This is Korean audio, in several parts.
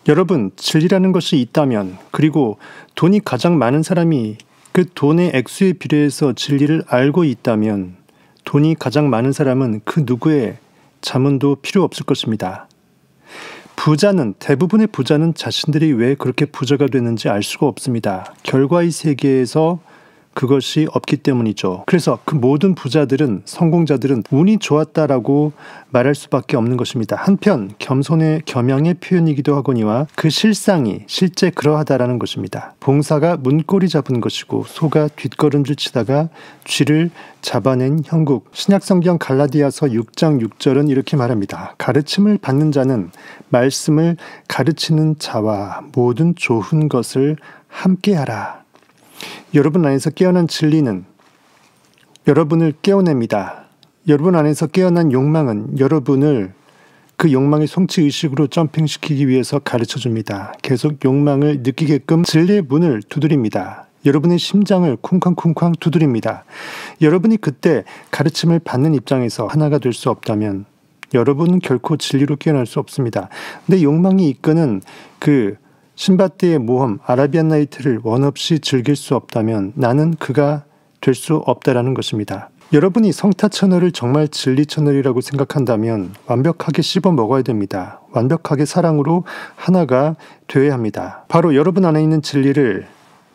여러분, 진리라는 것이 있다면, 그리고 돈이 가장 많은 사람이 그 돈의 액수에 비례해서 진리를 알고 있다면 돈이 가장 많은 사람은 그 누구의 자문도 필요 없을 것입니다. 대부분의 부자는 자신들이 왜 그렇게 부자가 되는지 알 수가 없습니다. 결과의 세계에서 그것이 없기 때문이죠. 그래서 그 모든 부자들은, 성공자들은 운이 좋았다라고 말할 수밖에 없는 것입니다. 한편 겸양의 표현이기도 하거니와 그 실상이 실제 그러하다라는 것입니다. 봉사가 문고리 잡은 것이고 소가 뒷걸음질 치다가 쥐를 잡아낸 형국. 신약성경 갈라디아서 6장 6절은 이렇게 말합니다. 가르침을 받는 자는 말씀을 가르치는 자와 모든 좋은 것을 함께하라. 여러분 안에서 깨어난 진리는 여러분을 깨어냅니다. 여러분 안에서 깨어난 욕망은 여러분을 그 욕망의 성취의식으로 점핑시키기 위해서 가르쳐줍니다. 계속 욕망을 느끼게끔 진리의 문을 두드립니다. 여러분의 심장을 쿵쾅쿵쾅 두드립니다. 여러분이 그때 가르침을 받는 입장에서 하나가 될 수 없다면 여러분은 결코 진리로 깨어날 수 없습니다. 내 욕망이 이끄는 그 신밧드의 모험, 아라비안 나이트를 원없이 즐길 수 없다면 나는 그가 될 수 없다라는 것입니다. 여러분이 성타 채널을 정말 진리 채널이라고 생각한다면 완벽하게 씹어 먹어야 됩니다. 완벽하게 사랑으로 하나가 되어야 합니다. 바로 여러분 안에 있는 진리를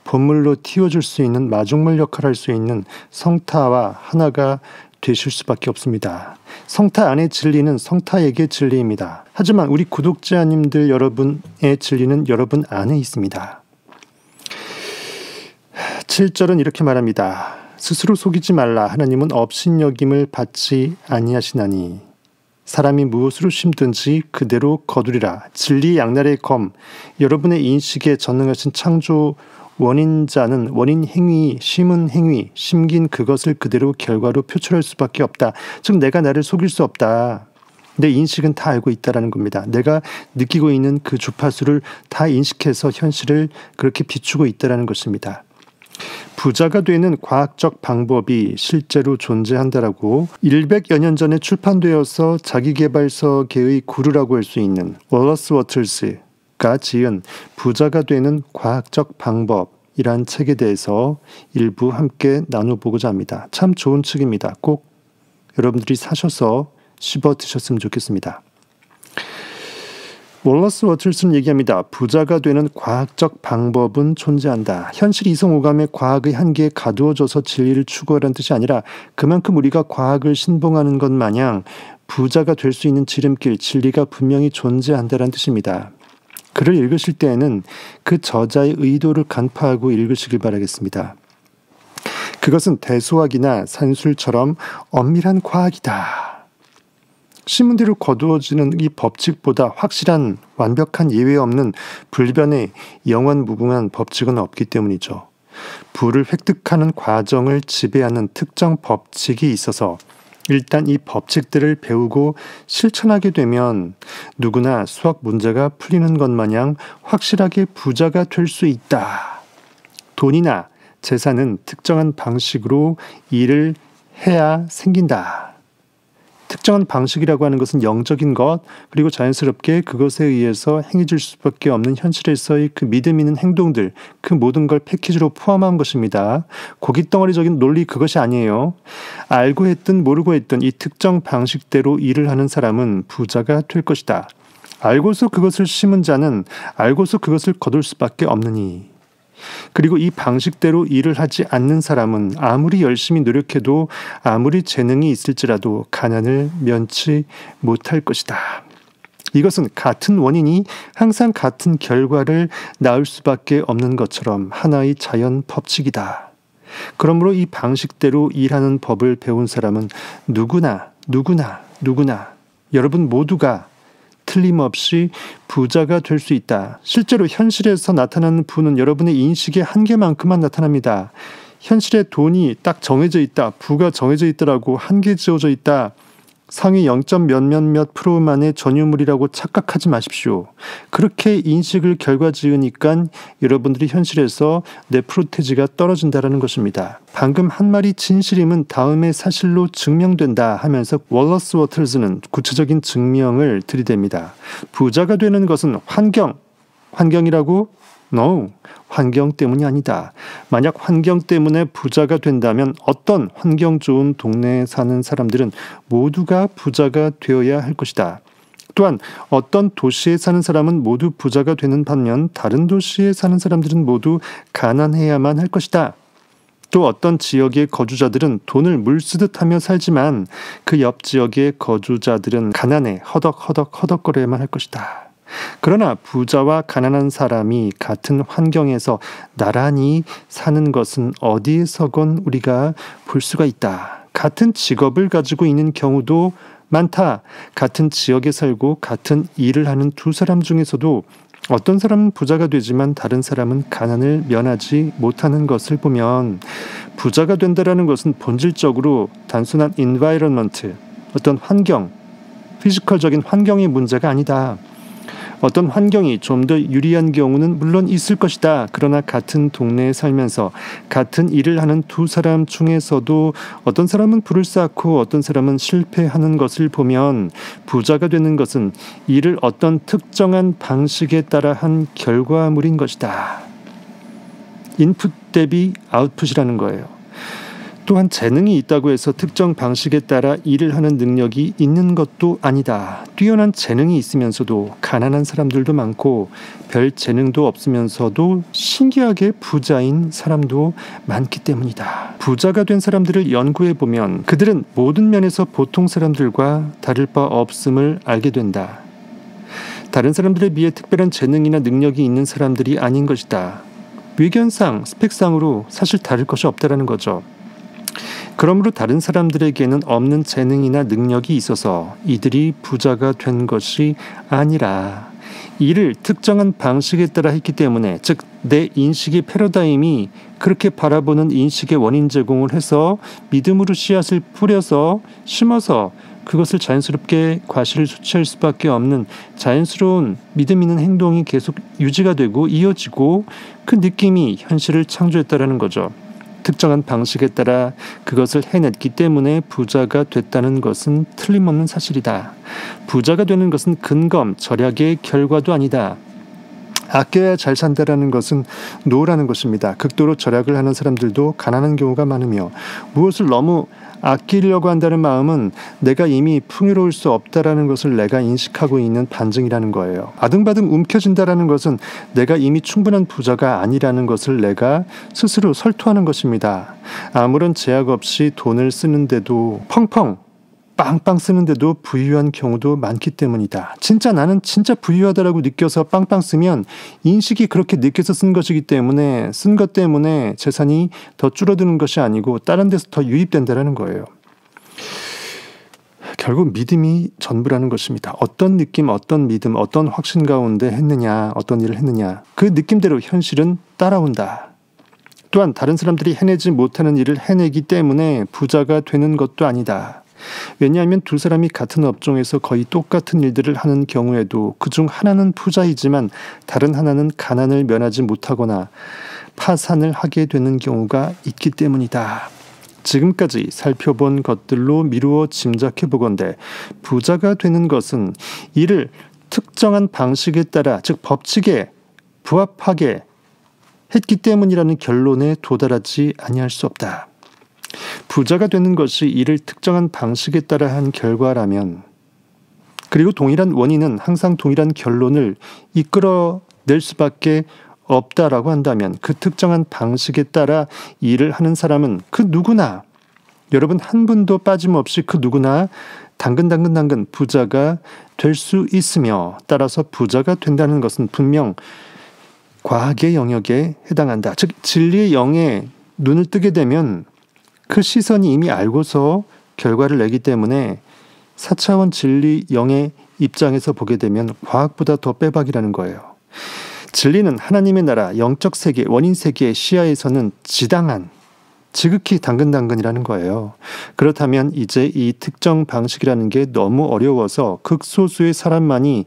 본물로 틔워줄 수 있는 마중물 역할을 할 수 있는 성타와 하나가 되실 수밖에 없습니다. 성타 안의 진리는 성타에게 진리입니다. 하지만 우리 구독자님들 여러분의 진리는 여러분 안에 있습니다. 7절은 이렇게 말합니다. 스스로 속이지 말라. 하나님은 업신여김을 받지 아니하시나니 사람이 무엇으로 심든지 그대로 거두리라. 진리의 양날의 검, 여러분의 인식에 전능하신 창조 원인자는 원인 행위, 심은 행위, 심긴 그것을 그대로 결과로 표출할 수밖에 없다. 즉 내가 나를 속일 수 없다. 내 인식은 다 알고 있다라는 겁니다. 내가 느끼고 있는 그 주파수를 다 인식해서 현실을 그렇게 비추고 있다라는 것입니다. 부자가 되는 과학적 방법이 실제로 존재한다라고 100여 년 전에 출판되어서 자기계발서계의 구루라고 할 수 있는 월러스 워틀스가 지은 부자가 되는 과학적 방법이란 책에 대해서 일부 함께 나눠보고자 합니다. 참 좋은 책입니다. 꼭 여러분들이 사셔서 씹어 드셨으면 좋겠습니다. 월러스 워틀스는 얘기합니다. 부자가 되는 과학적 방법은 존재한다. 현실 이성오감의 과학의 한계에 가두어져서 진리를 추구하라는 뜻이 아니라 그만큼 우리가 과학을 신봉하는 것 마냥 부자가 될 수 있는 지름길, 진리가 분명히 존재한다는 뜻입니다. 글을 읽으실 때에는 그 저자의 의도를 간파하고 읽으시길 바라겠습니다. 그것은 대수학이나 산술처럼 엄밀한 과학이다. 신문대로 거두어지는 이 법칙보다 확실한 완벽한 예외 없는 불변의 영원무궁한 법칙은 없기 때문이죠. 부를 획득하는 과정을 지배하는 특정 법칙이 있어서 일단 이 법칙들을 배우고 실천하게 되면 누구나 수학 문제가 풀리는 것 마냥 확실하게 부자가 될 수 있다. 돈이나 재산은 특정한 방식으로 일을 해야 생긴다. 특정한 방식이라고 하는 것은 영적인 것, 그리고 자연스럽게 그것에 의해서 행해질 수밖에 없는 현실에서의 그 믿음 있는 행동들, 그 모든 걸 패키지로 포함한 것입니다. 고깃덩어리적인 논리 그것이 아니에요. 알고 했든 모르고 했든 이 특정 방식대로 일을 하는 사람은 부자가 될 것이다. 알고서 그것을 심은 자는 알고서 그것을 거둘 수밖에 없느니. 그리고 이 방식대로 일을 하지 않는 사람은 아무리 열심히 노력해도 아무리 재능이 있을지라도 가난을 면치 못할 것이다. 이것은 같은 원인이 항상 같은 결과를 낳을 수밖에 없는 것처럼 하나의 자연 법칙이다. 그러므로 이 방식대로 일하는 법을 배운 사람은 누구나 여러분 모두가 틀림없이 부자가 될 수 있다. 실제로 현실에서 나타나는 부는 여러분의 인식의 한계만큼만 나타납니다. 현실에 돈이 딱 정해져 있다. 부가 정해져 있더라고. 한계 지어져 있다. 상위 0. 몇몇 프로만의 전유물이라고 착각하지 마십시오. 그렇게 인식을 결과지으니까 여러분들이 현실에서 내 프로테지가 떨어진다는 것입니다. 방금 한 말이 진실임은 다음에 사실로 증명된다 하면서 월러스 워틀스는 구체적인 증명을 들이댑니다. 부자가 되는 것은 환경, 환경이라고? No, 환경 때문이 아니다. 만약 환경 때문에 부자가 된다면 어떤 환경 좋은 동네에 사는 사람들은 모두가 부자가 되어야 할 것이다. 또한 어떤 도시에 사는 사람은 모두 부자가 되는 반면 다른 도시에 사는 사람들은 모두 가난해야만 할 것이다. 또 어떤 지역의 거주자들은 돈을 물쓰듯 하며 살지만 그 옆 지역의 거주자들은 가난해 허덕허덕거려야만 할 것이다. 그러나 부자와 가난한 사람이 같은 환경에서 나란히 사는 것은 어디에서건 우리가 볼 수가 있다. 같은 직업을 가지고 있는 경우도 많다. 같은 지역에 살고 같은 일을 하는 두 사람 중에서도 어떤 사람은 부자가 되지만 다른 사람은 가난을 면하지 못하는 것을 보면 부자가 된다라는 것은 본질적으로 단순한 environment, 어떤 환경, 피지컬적인 환경의 문제가 아니다. 어떤 환경이 좀 더 유리한 경우는 물론 있을 것이다. 그러나 같은 동네에 살면서 같은 일을 하는 두 사람 중에서도 어떤 사람은 부를 쌓고 어떤 사람은 실패하는 것을 보면 부자가 되는 것은 일을 어떤 특정한 방식에 따라 한 결과물인 것이다. 인풋 대비 아웃풋이라는 거예요. 또한 재능이 있다고 해서 특정 방식에 따라 일을 하는 능력이 있는 것도 아니다. 뛰어난 재능이 있으면서도 가난한 사람들도 많고 별 재능도 없으면서도 신기하게 부자인 사람도 많기 때문이다. 부자가 된 사람들을 연구해 보면 그들은 모든 면에서 보통 사람들과 다를 바 없음을 알게 된다. 다른 사람들에 비해 특별한 재능이나 능력이 있는 사람들이 아닌 것이다. 위견상, 스펙상으로 사실 다를 것이 없다라는 거죠. 그러므로 다른 사람들에게는 없는 재능이나 능력이 있어서 이들이 부자가 된 것이 아니라 이를 특정한 방식에 따라 했기 때문에, 즉 내 인식의 패러다임이 그렇게 바라보는 인식의 원인 제공을 해서 믿음으로 씨앗을 뿌려서 심어서 그것을 자연스럽게 과실을 수취할 수밖에 없는 자연스러운 믿음 있는 행동이 계속 유지가 되고 이어지고 그 느낌이 현실을 창조했다라는 거죠. 특정한 방식에 따라 그것을 해냈기 때문에 부자가 됐다는 것은 틀림없는 사실이다. 부자가 되는 것은 근검, 절약의 결과도 아니다. 아껴야 잘 산다라는 것은 노라는 것입니다. 극도로 절약을 하는 사람들도 가난한 경우가 많으며 무엇을 너무 아끼려고 한다는 마음은 내가 이미 풍요로울 수 없다라는 것을 내가 인식하고 있는 반증이라는 거예요. 아등바등 움켜진다라는 것은 내가 이미 충분한 부자가 아니라는 것을 내가 스스로 설토하는 것입니다. 아무런 제약 없이 돈을 쓰는데도 펑펑 빵빵 쓰는데도 부유한 경우도 많기 때문이다. 진짜 나는 진짜 부유하다라고 느껴서 빵빵 쓰면 인식이 그렇게 느껴서 쓴 것이기 때문에 쓴 것 때문에 재산이 더 줄어드는 것이 아니고 다른 데서 더 유입된다라는 거예요. 결국 믿음이 전부라는 것입니다. 어떤 느낌, 어떤 믿음, 어떤 확신 가운데 했느냐, 어떤 일을 했느냐, 그 느낌대로 현실은 따라온다. 또한 다른 사람들이 해내지 못하는 일을 해내기 때문에 부자가 되는 것도 아니다. 왜냐하면 두 사람이 같은 업종에서 거의 똑같은 일들을 하는 경우에도 그중 하나는 부자이지만 다른 하나는 가난을 면하지 못하거나 파산을 하게 되는 경우가 있기 때문이다. 지금까지 살펴본 것들로 미루어 짐작해 보건대 부자가 되는 것은 이를 특정한 방식에 따라, 즉 법칙에 부합하게 했기 때문이라는 결론에 도달하지 아니할 수 없다. 부자가 되는 것이 이를 특정한 방식에 따라 한 결과라면, 그리고 동일한 원인은 항상 동일한 결론을 이끌어낼 수밖에 없다라고 한다면 그 특정한 방식에 따라 일을 하는 사람은 그 누구나, 여러분 한 분도 빠짐없이 그 누구나 당근 부자가 될 수 있으며, 따라서 부자가 된다는 것은 분명 과학의 영역에 해당한다. 즉 진리의 영에 눈을 뜨게 되면 그 시선이 이미 알고서 결과를 내기 때문에 4차원 진리 영의 입장에서 보게 되면 과학보다 더 빼박이라는 거예요. 진리는 하나님의 나라, 영적 세계, 원인 세계의 시야에서는 지당한, 지극히 당근이라는 거예요. 그렇다면 이제 이 특정 방식이라는 게 너무 어려워서 극소수의 사람만이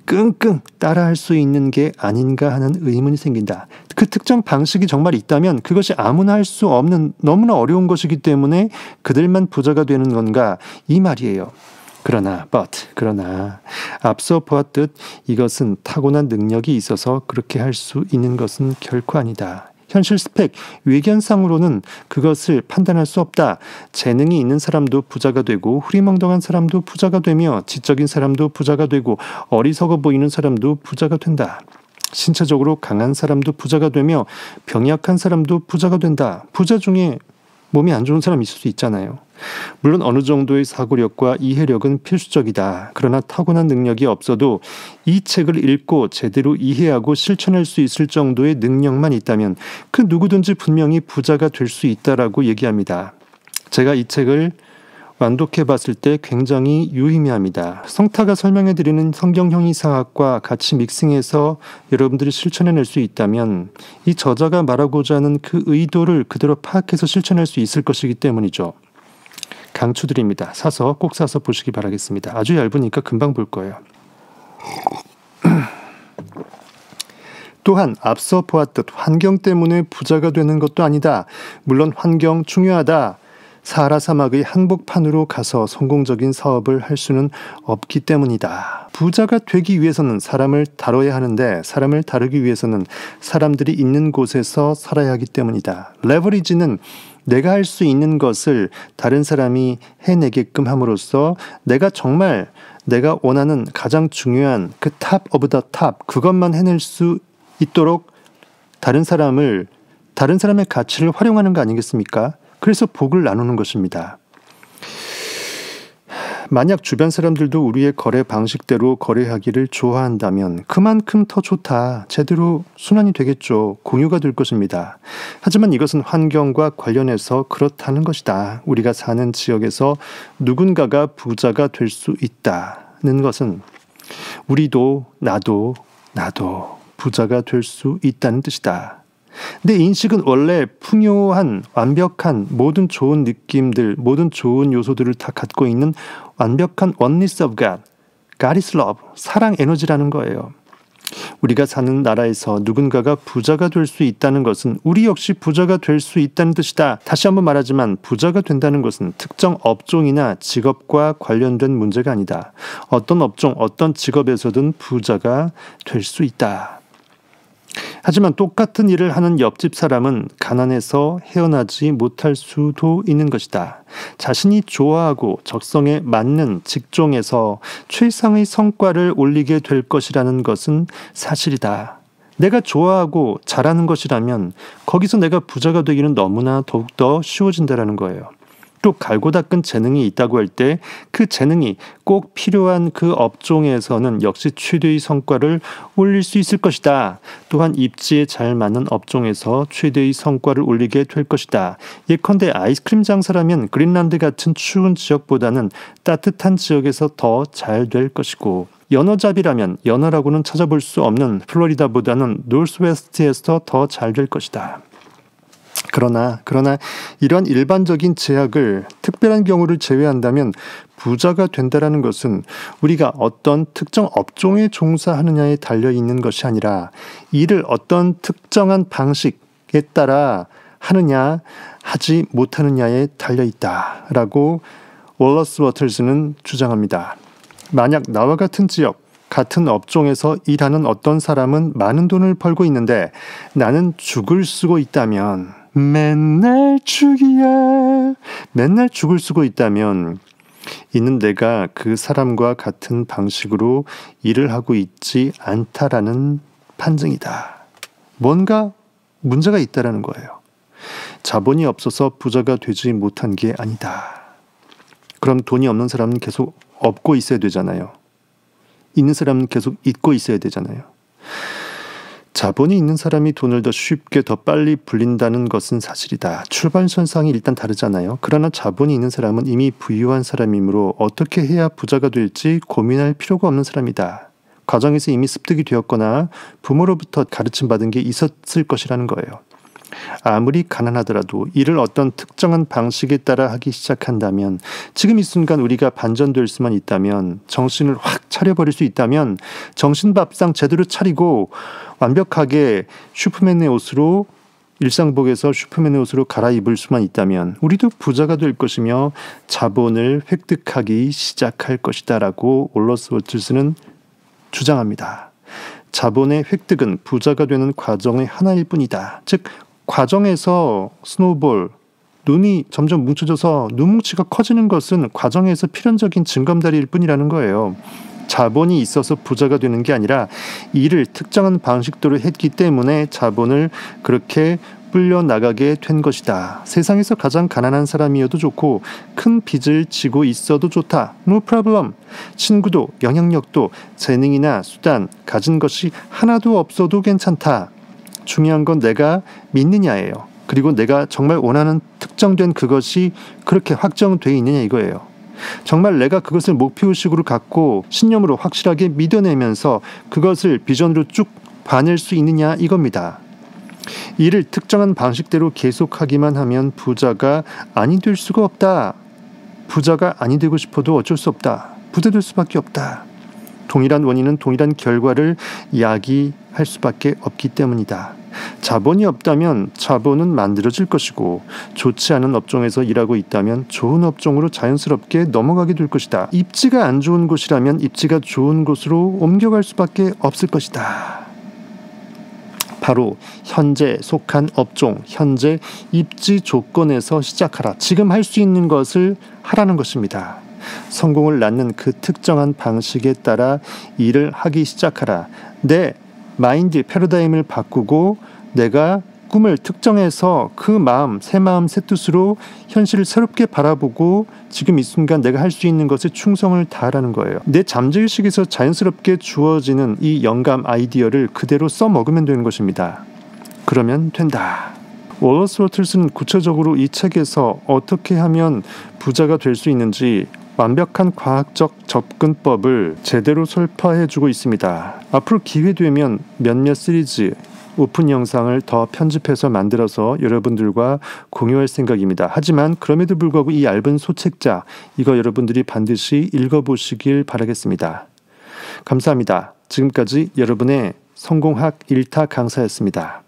끙끙 따라할 수 있는 게 아닌가 하는 의문이 생긴다. 그 특정 방식이 정말 있다면 그것이 아무나 할 수 없는 너무나 어려운 것이기 때문에 그들만 부자가 되는 건가, 이 말이에요. 그러나 앞서 보았듯 이것은 타고난 능력이 있어서 그렇게 할 수 있는 것은 결코 아니다. 현실 스펙, 외견상으로는 그것을 판단할 수 없다. 재능이 있는 사람도 부자가 되고 후리멍덩한 사람도 부자가 되며 지적인 사람도 부자가 되고 어리석어 보이는 사람도 부자가 된다. 신체적으로 강한 사람도 부자가 되며 병약한 사람도 부자가 된다. 부자 중에 몸이 안 좋은 사람이 있을 수 있잖아요. 물론 어느 정도의 사고력과 이해력은 필수적이다. 그러나 타고난 능력이 없어도 이 책을 읽고 제대로 이해하고 실천할 수 있을 정도의 능력만 있다면 그 누구든지 분명히 부자가 될 수 있다라고 얘기합니다. 제가 이 책을 완독해 봤을 때 굉장히 유의미합니다. 성타가 설명해드리는 성경 형이상학과 같이 믹싱해서 여러분들이 실천해낼 수 있다면 이 저자가 말하고자 하는 그 의도를 그대로 파악해서 실천할 수 있을 것이기 때문이죠. 강추드립니다. 꼭 사서 보시기 바라겠습니다. 아주 얇으니까 금방 볼 거예요. 또한 앞서 보았듯 환경 때문에 부자가 되는 것도 아니다. 물론 환경 중요하다. 사하라 사막의 한복판으로 가서 성공적인 사업을 할 수는 없기 때문이다. 부자가 되기 위해서는 사람을 다뤄야 하는데 사람을 다루기 위해서는 사람들이 있는 곳에서 살아야 하기 때문이다. 레버리지는 내가 할 수 있는 것을 다른 사람이 해내게끔 함으로써 내가 원하는 가장 중요한 그 탑 오브 더 탑 그것만 해낼 수 있도록 다른 사람의 가치를 활용하는 거 아니겠습니까? 그래서 복을 나누는 것입니다. 만약 주변 사람들도 우리의 거래 방식대로 거래하기를 좋아한다면 그만큼 더 좋다. 제대로 순환이 되겠죠. 공유가 될 것입니다. 하지만 이것은 환경과 관련해서 그렇다는 것이다. 우리가 사는 지역에서 누군가가 부자가 될 수 있다는 것은 우리도 나도 부자가 될 수 있다는 뜻이다. 내 인식은 원래 풍요한 완벽한 모든 좋은 느낌들 모든 좋은 요소들을 다 갖고 있는 완벽한 oneness of God, God is love, 사랑 에너지라는 거예요. 우리가 사는 나라에서 누군가가 부자가 될 수 있다는 것은 우리 역시 부자가 될 수 있다는 뜻이다. 다시 한번 말하지만 부자가 된다는 것은 특정 업종이나 직업과 관련된 문제가 아니다. 어떤 업종, 어떤 직업에서든 부자가 될 수 있다. 하지만 똑같은 일을 하는 옆집 사람은 가난해서 헤어나지 못할 수도 있는 것이다. 자신이 좋아하고 적성에 맞는 직종에서 최상의 성과를 올리게 될 것이라는 것은 사실이다. 내가 좋아하고 잘하는 것이라면 거기서 내가 부자가 되기는 너무나 더욱더 쉬워진다는 거예요. 또 갈고 닦은 재능이 있다고 할 때 그 재능이 꼭 필요한 그 업종에서는 역시 최대의 성과를 올릴 수 있을 것이다. 또한 입지에 잘 맞는 업종에서 최대의 성과를 올리게 될 것이다. 예컨대 아이스크림 장사라면 그린란드 같은 추운 지역보다는 따뜻한 지역에서 더 잘 될 것이고 연어잡이라면 연어라고는 찾아볼 수 없는 플로리다보다는 노스웨스트에서 더 잘 될 것이다. 그러나 이런 일반적인 제약을 특별한 경우를 제외한다면 부자가 된다는 것은 우리가 어떤 특정 업종에 종사하느냐에 달려있는 것이 아니라 일을 어떤 특정한 방식에 따라 하느냐 하지 못하느냐에 달려있다라고 월러스 워터즈는 주장합니다. 만약 나와 같은 지역 같은 업종에서 일하는 어떤 사람은 많은 돈을 벌고 있는데 나는 죽을 쓰고 있다면 맨날 죽을 쓰고 있다면 이는 내가 그 사람과 같은 방식으로 일을 하고 있지 않다라는 판증이다. 뭔가 문제가 있다라는 거예요. 자본이 없어서 부자가 되지 못한 게 아니다. 그럼 돈이 없는 사람은 계속 없고 있어야 되잖아요. 있는 사람은 계속 있고 있어야 되잖아요. 자본이 있는 사람이 돈을 더 쉽게 더 빨리 불린다는 것은 사실이다. 출발선상이 일단 다르잖아요. 그러나 자본이 있는 사람은 이미 부유한 사람이므로 어떻게 해야 부자가 될지 고민할 필요가 없는 사람이다. 과정에서 이미 습득이 되었거나 부모로부터 가르침받은 게 있었을 것이라는 거예요. 아무리 가난하더라도 일을 어떤 특정한 방식에 따라 하기 시작한다면 지금 이 순간 우리가 반전될 수만 있다면 정신을 확 차려버릴 수 있다면 정신밥상 제대로 차리고 완벽하게 슈퍼맨의 옷으로 일상복에서 슈퍼맨의 옷으로 갈아입을 수만 있다면 우리도 부자가 될 것이며 자본을 획득하기 시작할 것이다 라고 월러스 워틀스는 주장합니다. 자본의 획득은 부자가 되는 과정의 하나일 뿐이다. 즉 과정에서 스노우볼, 눈이 점점 뭉쳐져서 눈뭉치가 커지는 것은 과정에서 필연적인 징검다리일 뿐이라는 거예요. 자본이 있어서 부자가 되는 게 아니라 일을 특정한 방식대로 했기 때문에 자본을 그렇게 불려나가게 된 것이다. 세상에서 가장 가난한 사람이어도 좋고 큰 빚을 지고 있어도 좋다. No problem. 친구도 영향력도 재능이나 수단 가진 것이 하나도 없어도 괜찮다. 중요한 건 내가 믿느냐예요. 그리고 내가 정말 원하는 특정된 그것이 그렇게 확정되어 있느냐 이거예요. 정말 내가 그것을 목표의식으로 갖고 신념으로 확실하게 믿어내면서 그것을 비전으로 쭉 봐낼 수 있느냐 이겁니다. 이를 특정한 방식대로 계속하기만 하면 부자가 아니 될 수가 없다. 부자가 아니 되고 싶어도 어쩔 수 없다. 부자 될 수밖에 없다. 동일한 원인은 동일한 결과를 야기할 수밖에 없기 때문이다. 자본이 없다면 자본은 만들어질 것이고 좋지 않은 업종에서 일하고 있다면 좋은 업종으로 자연스럽게 넘어가게 될 것이다. 입지가 안 좋은 곳이라면 입지가 좋은 곳으로 옮겨갈 수밖에 없을 것이다. 바로 현재 속한 업종, 현재 입지 조건에서 시작하라. 지금 할 수 있는 것을 하라는 것입니다. 성공을 낳는 그 특정한 방식에 따라 일을 하기 시작하라. 내 마인드, 패러다임을 바꾸고 내가 꿈을 특정해서 그 마음, 새 마음, 새 뜻으로 현실을 새롭게 바라보고 지금 이 순간 내가 할 수 있는 것에 충성을 다하라는 거예요. 내 잠재의식에서 자연스럽게 주어지는 이 영감, 아이디어를 그대로 써먹으면 되는 것입니다. 그러면 된다. 월러스 워틀스는 구체적으로 이 책에서 어떻게 하면 부자가 될 수 있는지 완벽한 과학적 접근법을 제대로 설파해주고 있습니다. 앞으로 기회되면 몇몇 시리즈 오픈 영상을 더 편집해서 만들어서 여러분들과 공유할 생각입니다. 하지만 그럼에도 불구하고 이 얇은 소책자 이거 여러분들이 반드시 읽어보시길 바라겠습니다. 감사합니다. 지금까지 여러분의 성공학 1타 강사였습니다.